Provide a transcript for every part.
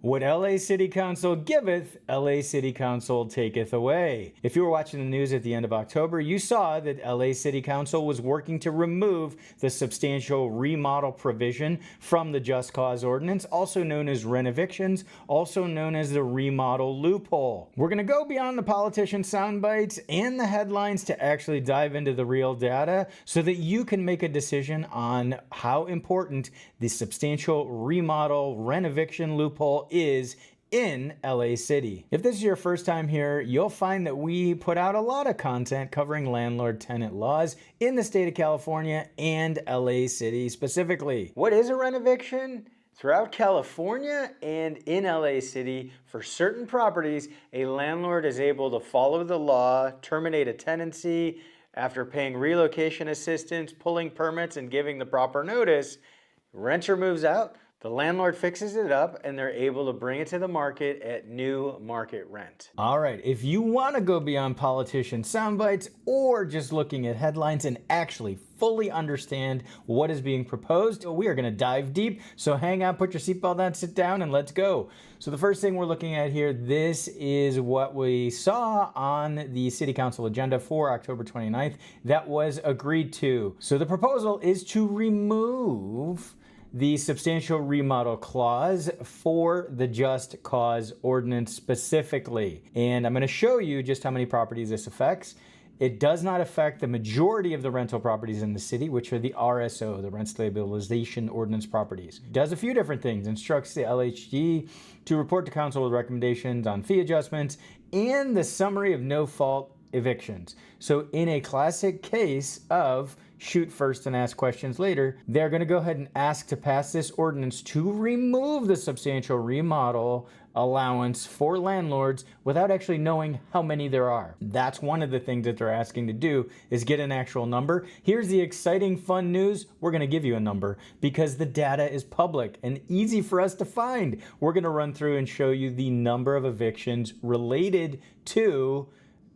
What LA City Council giveth, LA City Council taketh away. If you were watching the news at the end of October, you saw that LA City Council was working to remove the substantial remodel provision from the Just Cause Ordinance, also known as Renovictions, also known as the remodel loophole. We're going to go beyond the politician soundbites and the headlines to actually dive into the real data so that you can make a decision on how important the substantial remodel renoviction loophole is in LA City. If this is your first time here, you'll find that we put out a lot of content covering landlord-tenant laws in the state of California and LA City specifically. What is a renoviction? Throughout California and in LA City, for certain properties, a landlord is able to follow the law, terminate a tenancy after paying relocation assistance, pulling permits, and giving the proper notice. Renter moves out, the landlord fixes it up, and they're able to bring it to the market at new market rent. All right, if you want to go beyond politician soundbites or just looking at headlines and actually fully understand what is being proposed, we are going to dive deep. So hang on, put your seatbelt on, sit down, and let's go. So the first thing we're looking at here, this is what we saw on the City Council agenda for October 29th that was agreed to. So the proposal is to remove the substantial remodel clause for the Just Cause Ordinance specifically. And I'm going to show you just how many properties this affects. It does not affect the majority of the rental properties in the city, which are the RSO, the Rent Stabilization Ordinance properties. It does a few different things. Instructs the LHD to report to council with recommendations on fee adjustments and the summary of no-fault evictions. So in a classic case of shoot first and ask questions later, they're going to go ahead and ask to pass this ordinance to remove the substantial remodel allowance for landlords without actually knowing how many there are. That's one of the things that they're asking to do, is get an actual number. Here's the exciting fun news. We're going to give you a number because the data is public and easy for us to find. We're going to run through and show you the number of evictions related to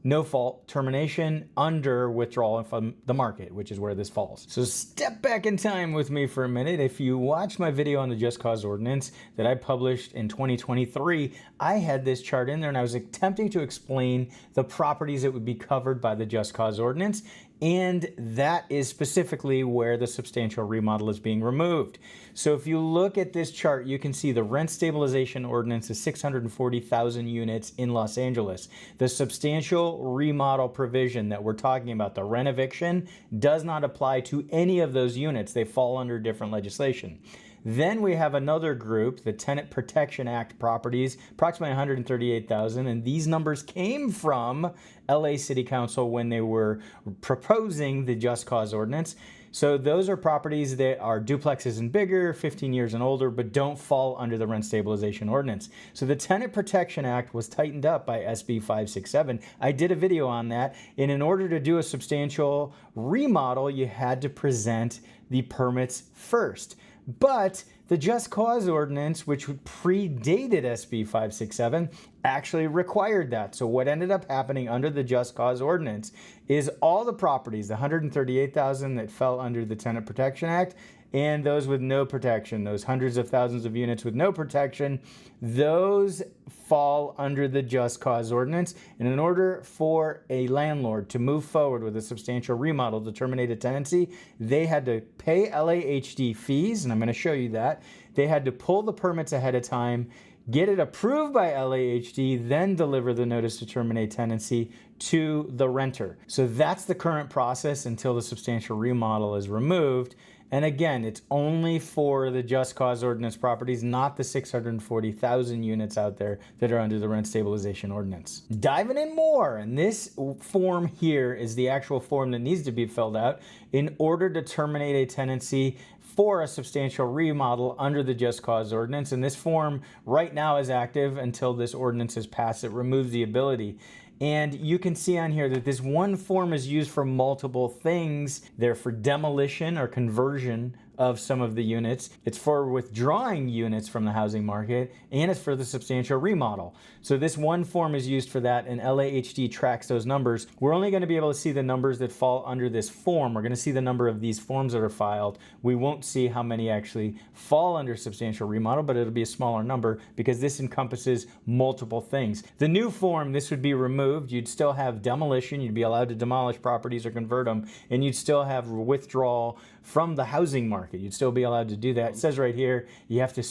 no fault termination under withdrawal from the market, which is where this falls. So step back in time with me for a minute. If you watched my video on the Just Cause Ordinance that I published in 2023, I had this chart in there and I was attempting to explain the properties that would be covered by the Just Cause Ordinance. And that is specifically where the substantial remodel is being removed. So if you look at this chart, you can see the rent stabilization ordinance is 640,000 units in Los Angeles. The substantial remodel provision that we're talking about, the renoviction, does not apply to any of those units. They fall under different legislation. Then we have another group, the Tenant Protection Act properties, approximately 138,000, and these numbers came from LA City Council when they were proposing the Just Cause Ordinance. So those are properties that are duplexes and bigger, 15 years and older, but don't fall under the Rent Stabilization Ordinance. So the Tenant Protection Act was tightened up by SB 567. I did a video on that, and in order to do a substantial remodel, you had to present the permits first. But the Just Cause Ordinance, which predated SB 567, actually required that. So what ended up happening under the Just Cause Ordinance is all the properties, the 138,000 that fell under the Tenant Protection Act, and those with no protection, those hundreds of thousands of units with no protection, those fall under the Just Cause Ordinance. And in order for a landlord to move forward with a substantial remodel to terminate a tenancy, they had to pay LAHD fees, and I'm going to show you that. They had to pull the permits ahead of time, get it approved by LAHD, then deliver the notice to terminate tenancy to the renter. So that's the current process until the substantial remodel is removed. And again, it's only for the Just Cause Ordinance properties, not the 640,000 units out there that are under the Rent Stabilization Ordinance. Diving in more, and this form here is the actual form that needs to be filled out in order to terminate a tenancy for a substantial remodel under the Just Cause Ordinance. And this form right now is active until this ordinance is passed. It removes the ability. And you can see on here that this one form is used for multiple things. They're for demolition or conversion of some of the units. It's for withdrawing units from the housing market, and it's for the substantial remodel. So this one form is used for that, and LAHD tracks those numbers. We're only going to be able to see the numbers that fall under this form. We're going to see the number of these forms that are filed. We won't see how many actually fall under substantial remodel, but it'll be a smaller number because this encompasses multiple things. The new form, this would be removed. You'd still have demolition. You'd be allowed to demolish properties or convert them, and you'd still have withdrawal from the housing market. You'd still be allowed to do that. It says right here, you have to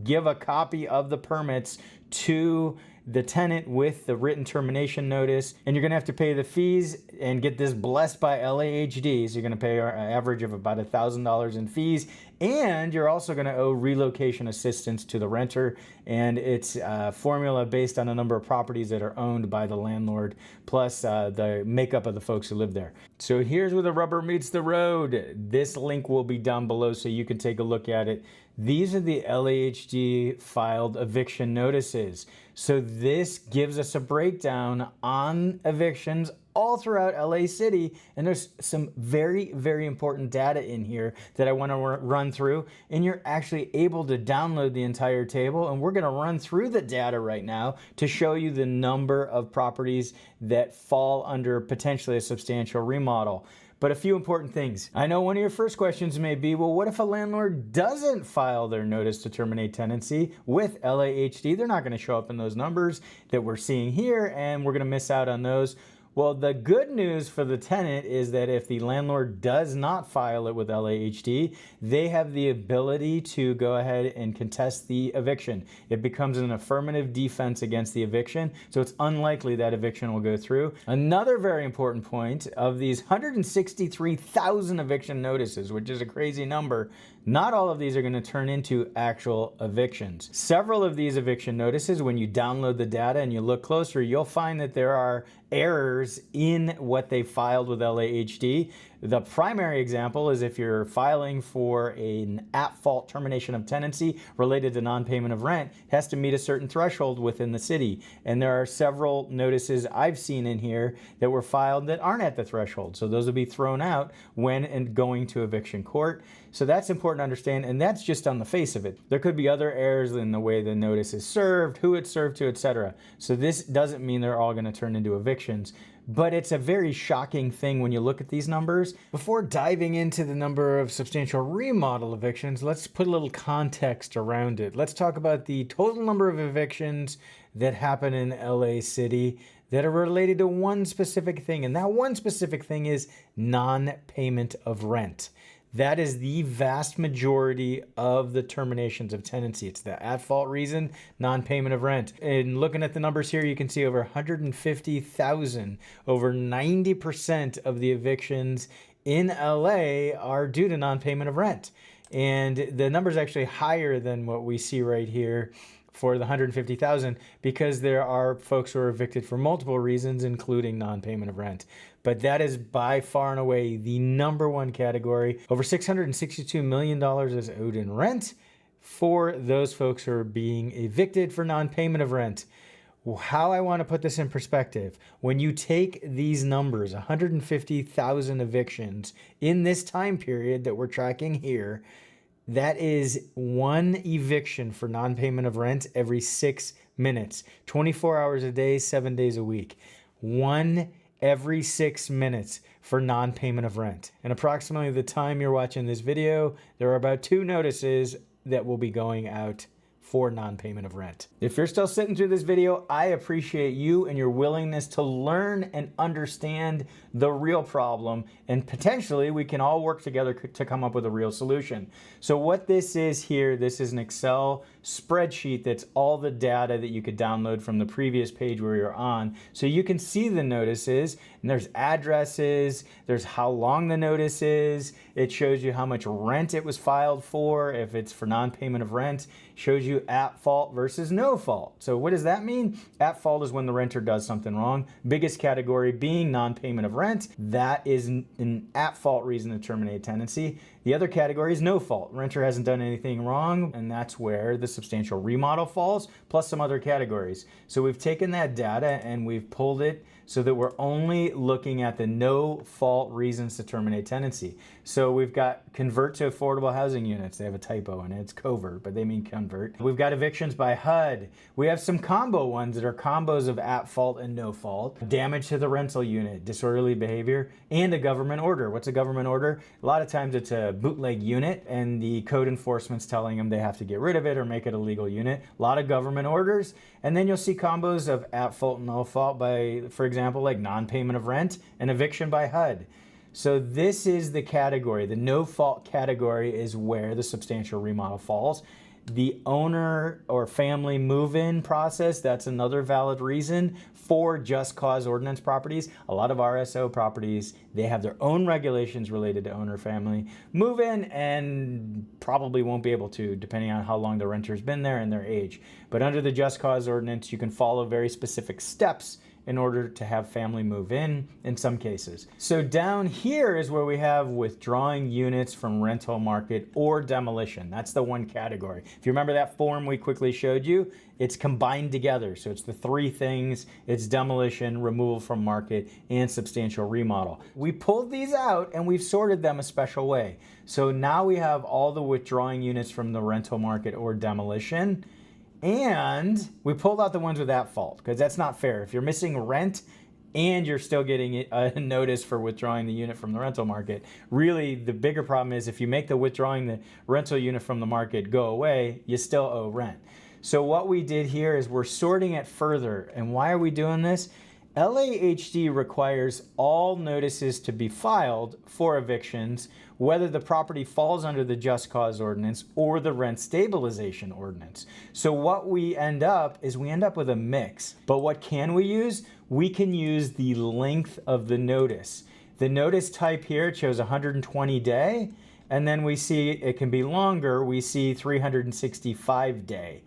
give a copy of the permits to the tenant with the written termination notice, and you're going to have to pay the fees and get this blessed by LAHD. So you're going to pay an average of about $1,000 in fees, and you're also going to owe relocation assistance to the renter, and it's a formula based on a number of properties that are owned by the landlord, plus the makeup of the folks who live there. So here's where the rubber meets the road. This link will be down below so you can take a look at it. These are the LAHD filed eviction notices. So this gives us a breakdown on evictions all throughout LA City, and there's some very, very important data in here that I want to run through, and you're actually able to download the entire table, and we're going to run through the data right now to show you the number of properties that fall under potentially a substantial remodel. But a few important things. I know one of your first questions may be, well, what if a landlord doesn't file their notice to terminate tenancy with LAHD? They're not going to show up in those numbers that we're seeing here, and we're going to miss out on those. Well, the good news for the tenant is that if the landlord does not file it with LAHD, they have the ability to go ahead and contest the eviction. It becomes an affirmative defense against the eviction, so it's unlikely that eviction will go through. Another very important point, of these 163,000 eviction notices, which is a crazy number, not all of these are going to turn into actual evictions. Several of these eviction notices, when you download the data and you look closer, you'll find that there are errors in what they filed with LAHD. The primary example is if you're filing for an at-fault termination of tenancy related to non-payment of rent, it has to meet a certain threshold within the city. And there are several notices I've seen in here that were filed that aren't at the threshold. So those will be thrown out when going to eviction court. So that's important to understand, and that's just on the face of it. There could be other errors in the way the notice is served, who it's served to, etc. So this doesn't mean they're all going to turn into evictions. But it's a very shocking thing when you look at these numbers. Before diving into the number of substantial remodel evictions, let's put a little context around it. Let's talk about the total number of evictions that happen in LA City that are related to one specific thing. And that one specific thing is non-payment of rent. That is the vast majority of the terminations of tenancy. It's the at-fault reason, non-payment of rent. And looking at the numbers here, you can see over 150,000, over 90% of the evictions in LA are due to non-payment of rent. And the number is actually higher than what we see right here for the 150,000 because there are folks who are evicted for multiple reasons, including non-payment of rent. But that is by far and away the number one category. Over $662 million is owed in rent for those folks who are being evicted for non-payment of rent. How I want to put this in perspective, when you take these numbers, 150,000 evictions in this time period that we're tracking here, that is one eviction for non-payment of rent every 6 minutes, 24 hours a day, 7 days a week. One every 6 minutes for non-payment of rent. And approximately the time you're watching this video, there are about 2 notices that will be going out for non-payment of rent. If you're still sitting through this video, I appreciate you and your willingness to learn and understand the real problem, and potentially we can all work together to come up with a real solution. So what this is here, this is an Excel spreadsheet that's all the data that you could download from the previous page where you're on. So you can see the notices, and there's addresses, there's how long the notice is, it shows you how much rent it was filed for, if it's for non-payment of rent, shows you at fault versus no fault. So what does that mean? At fault is when the renter does something wrong. Biggest category being non-payment of rent. That is an at fault reason to terminate tenancy. The other category is no fault. Renter hasn't done anything wrong, and that's where the substantial remodel falls, plus some other categories. So we've taken that data and we've pulled it so that we're only looking at the no fault reasons to terminate tenancy. So we've got convert to affordable housing units. They have a typo in it. It's covert, but they mean convert. We've got evictions by HUD. We have some combo ones that are combos of at fault and no fault. Damage to the rental unit, disorderly behavior, and a government order. What's a government order? A lot of times it's a bootleg unit and the code enforcement's telling them they have to get rid of it or make it a legal unit. A lot of government orders. And then you'll see combos of at fault and no fault by, for example, like non-payment of rent and eviction by HUD. So this is the category. The no fault category is where the substantial remodel falls. The owner or family move-in process, that's another valid reason for just cause ordinance properties. A lot of RSO properties, they have their own regulations related to owner family move-in and probably won't be able to, depending on how long the renter's been there and their age. But under the just cause ordinance, you can follow very specific steps in order to have family move in some cases. So down here is where we have withdrawing units from rental market or demolition. That's the one category. If you remember that form we quickly showed you, it's combined together. So it's the three things. It's demolition, removal from market, and substantial remodel. We pulled these out and we've sorted them a special way. So now we have all the withdrawing units from the rental market or demolition. And we pulled out the ones with at fault because that's not fair. If you're missing rent and you're still getting a notice for withdrawing the unit from the rental market, really the bigger problem is if you make the withdrawing the rental unit from the market go away, you still owe rent. So what we did here is we're sorting it further. And why are we doing this? LAHD requires all notices to be filed for evictions, whether the property falls under the Just Cause Ordinance or the Rent Stabilization Ordinance. So what we end up with a mix. But what can we use? We can use the length of the notice. The notice type here, it shows 120 day, and then we see it can be longer. We see 365 day.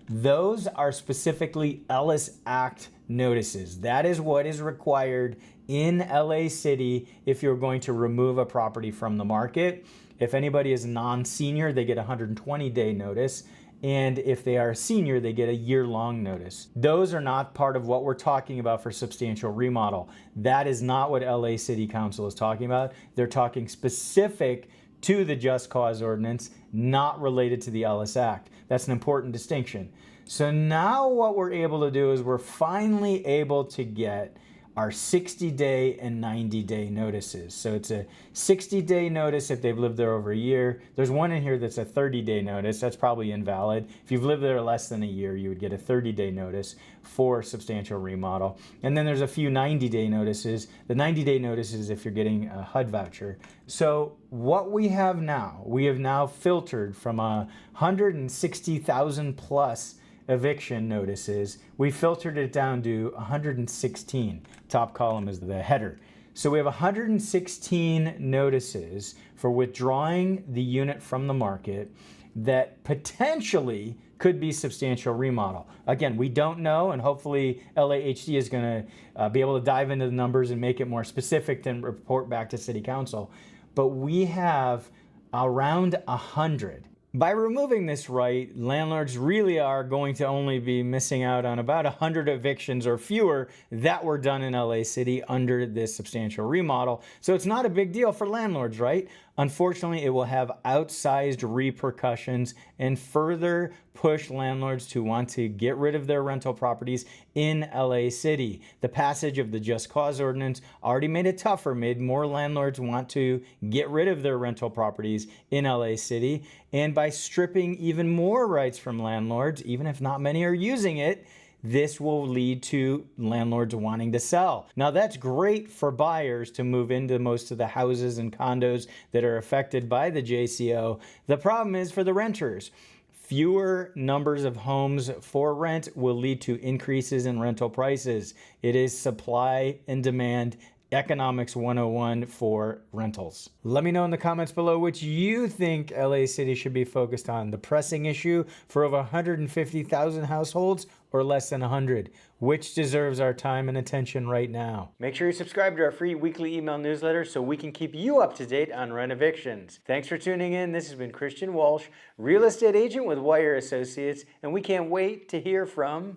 Those are specifically Ellis Act notices. That is what is required in LA City if you're going to remove a property from the market. If anybody is non-senior, they get a 120-day notice. And if they are a senior, they get a year-long notice. Those are not part of what we're talking about for substantial remodel. That is not what LA City Council is talking about. They're talking specific to the Just Cause Ordinance, not related to the Ellis Act. That's an important distinction. So now what we're able to do is we're finally able to get our 60-day and 90-day notices. So it's a 60-day notice if they've lived there over a year. There's one in here that's a 30-day notice. That's probably invalid. If you've lived there less than a year, you would get a 30-day notice for substantial remodel. And then there's a few 90-day notices. The 90-day notice is if you're getting a HUD voucher. So what we have now filtered from 160,000 plus eviction notices, we filtered it down to 116. Top column is the header. So we have 116 notices for withdrawing the unit from the market that potentially could be substantial remodel. Again, we don't know, and hopefully LAHD is going to be able to dive into the numbers and make it more specific and report back to City Council. But we have around 100. By removing this right, landlords really are going to only be missing out on about 100 evictions or fewer that were done in LA City under this substantial remodel. So it's not a big deal for landlords, right? Unfortunately, it will have outsized repercussions and further push landlords to want to get rid of their rental properties in LA City. The passage of the Just Cause Ordinance already made it tougher, made more landlords want to get rid of their rental properties in LA City. And by stripping even more rights from landlords, even if not many are using it, this will lead to landlords wanting to sell. Now that's great for buyers to move into most of the houses and condos that are affected by the JCO. The problem is for the renters. Fewer numbers of homes for rent will lead to increases in rental prices. It is supply and demand. Economics 101 for rentals. Let me know in the comments below which you think LA City should be focused on, the pressing issue for over 150,000 households or less than 100? Which deserves our time and attention right now? Make sure you subscribe to our free weekly email newsletter so we can keep you up to date on Renovictions. Thanks for tuning in. This has been Christian Walsh, real estate agent with Wire Associates, and we can't wait to hear from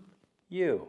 you.